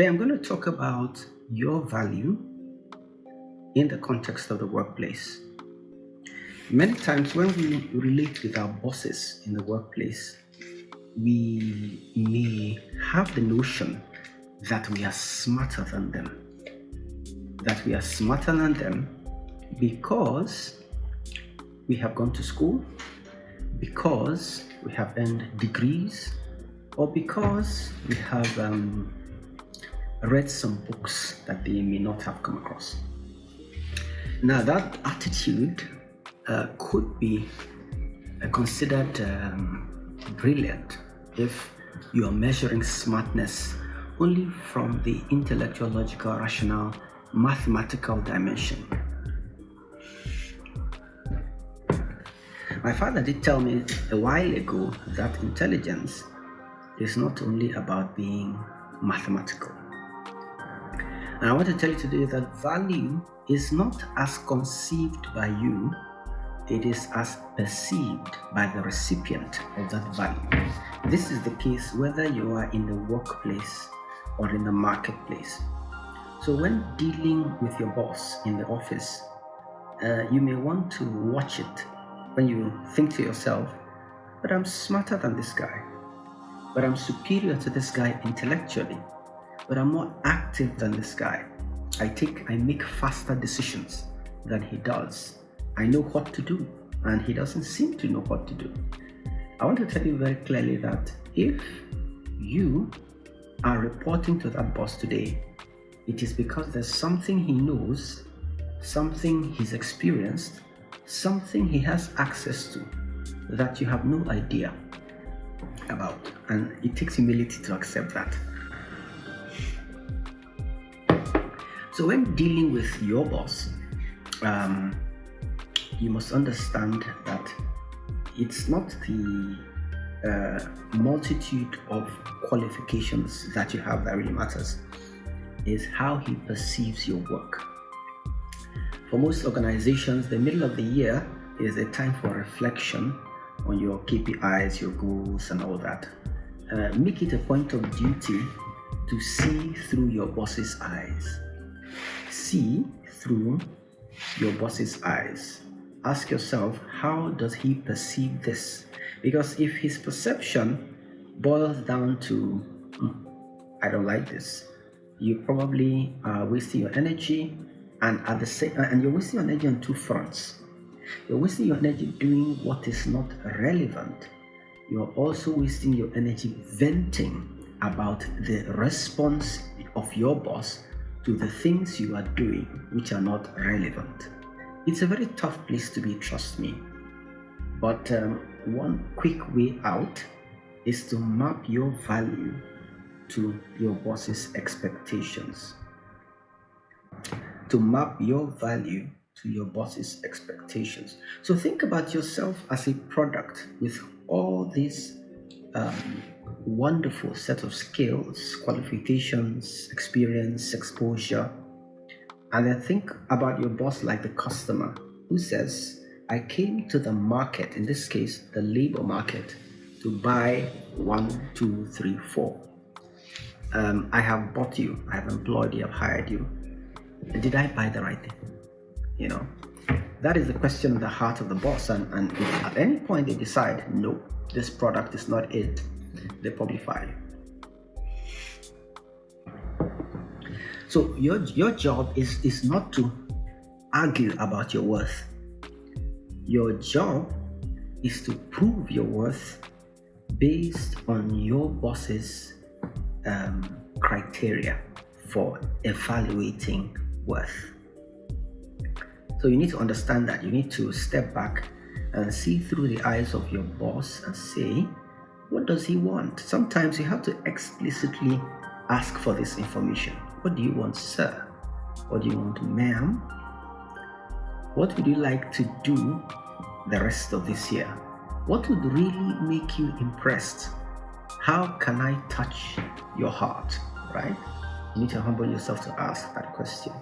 Today I'm going to talk about your value in the context of the workplace. Many times when we relate with our bosses in the workplace, we may have the notion that we are smarter than them. That we are smarter than them because we have gone to school, because we have earned degrees, or because we have read some books that they may not have come across. Now, that attitude could be considered brilliant if you are measuring smartness only from the intellectual, logical, rational, mathematical dimension. My father did tell me a while ago that intelligence is not only about being mathematical. And I want to tell you today that value is not as conceived by you, it is as perceived by the recipient of that value. This is the case whether you are in the workplace or in the marketplace. So when dealing with your boss in the office, you may want to watch it when you think to yourself, but I'm smarter than this guy, but I'm superior to this guy intellectually, but I'm more active than this guy. I make faster decisions than he does. I know what to do, and he doesn't seem to know what to do. I want to tell you very clearly that if you are reporting to that boss today, it is because there's something he knows, something he's experienced, something he has access to that you have no idea about. And it takes humility to accept that. So when dealing with your boss, you must understand that it's not the multitude of qualifications that you have that really matters. It's how he perceives your work. For most organizations, the middle of the year is a time for reflection on your KPIs, your goals, and all that. Make it a point of duty to see through your boss's eyes. See through your boss's eyes. Ask yourself, how does he perceive this? Because if his perception boils down to, I don't like this, you probably are wasting your energy, and you're wasting your energy on two fronts. You're wasting your energy doing what is not relevant. You're also wasting your energy venting about the response of your boss to the things you are doing which are not relevant. It's a very tough place to be, trust me. But one quick way out is to map your value to your boss's expectations. To map your value to your boss's expectations. So think about yourself as a product with all these wonderful set of skills, qualifications, experience, exposure. And then think about your boss like the customer who says, I came to the market, in this case, the labor market, to buy 1, 2, 3, 4. I have bought you, I have employed you, I've hired you. Did I buy the right thing? That is the question in the heart of the boss. And if at any point they decide, no, this product is not it, they probably fire you. So your job is not to argue about your worth. Your job is to prove your worth based on your boss's criteria for evaluating worth. So you need to understand that. You need to step back and see through the eyes of your boss and say, what does he want? Sometimes you have to explicitly ask for this information. What do you want, sir? What do you want, ma'am? What would you like to do the rest of this year? What would really make you impressed? How can I touch your heart, right? You need to humble yourself to ask that question.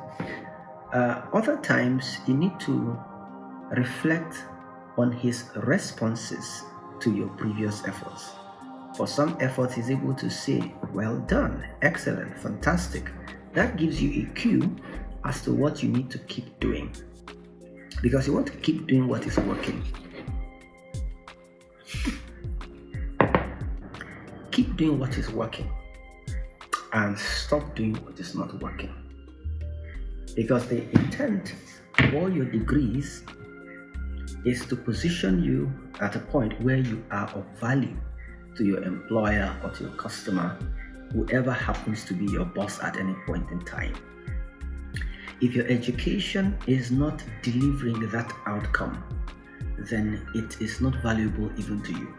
Other times, you need to reflect on his responses to your previous efforts. for some effort is able to say, well done, excellent, fantastic. That gives you a cue as to what you need to keep doing, because you want to keep doing what is working. Keep doing what is working and stop doing what is not working. Because the intent of all your degrees is to position you at a point where you are of value to your employer or to your customer, whoever happens to be your boss at any point in time. If your education is not delivering that outcome, then it is not valuable even to you.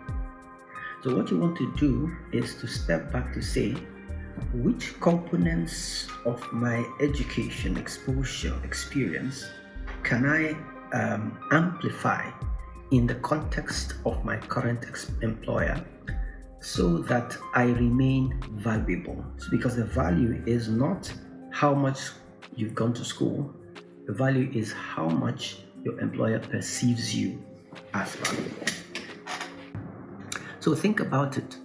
So what you want to do is to step back to say, which components of my education, exposure, experience can I amplify in the context of my current employer so that I remain valuable? Because the value is not how much you've gone to school. The value is how much your employer perceives you as valuable. So think about it.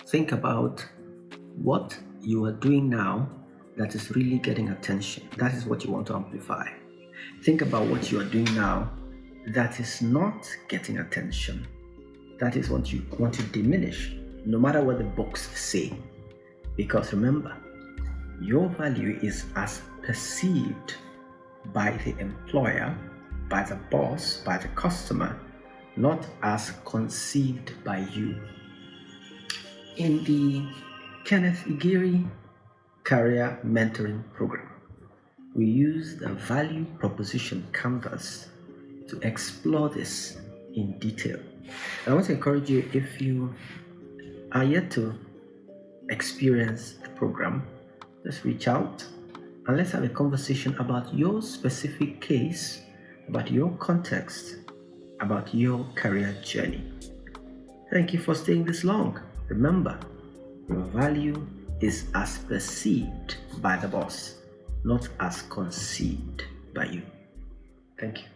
Think about what you are doing now that is really getting attention. That is what you want to amplify. Think about what you are doing now that is not getting attention. That is what you want to diminish, no matter what the books say. Because remember, your value is as perceived by the employer, by the boss, by the customer, not as conceived by you. In the Kenneth Igiri Career Mentoring Program, we use the value proposition canvas to explore this in detail. I want to encourage you, if you are yet to experience the program, just reach out and let's have a conversation about your specific case, about your context, about your career journey. Thank you for staying this long. Remember, your value is as perceived by the boss, not as conceived by you. Thank you.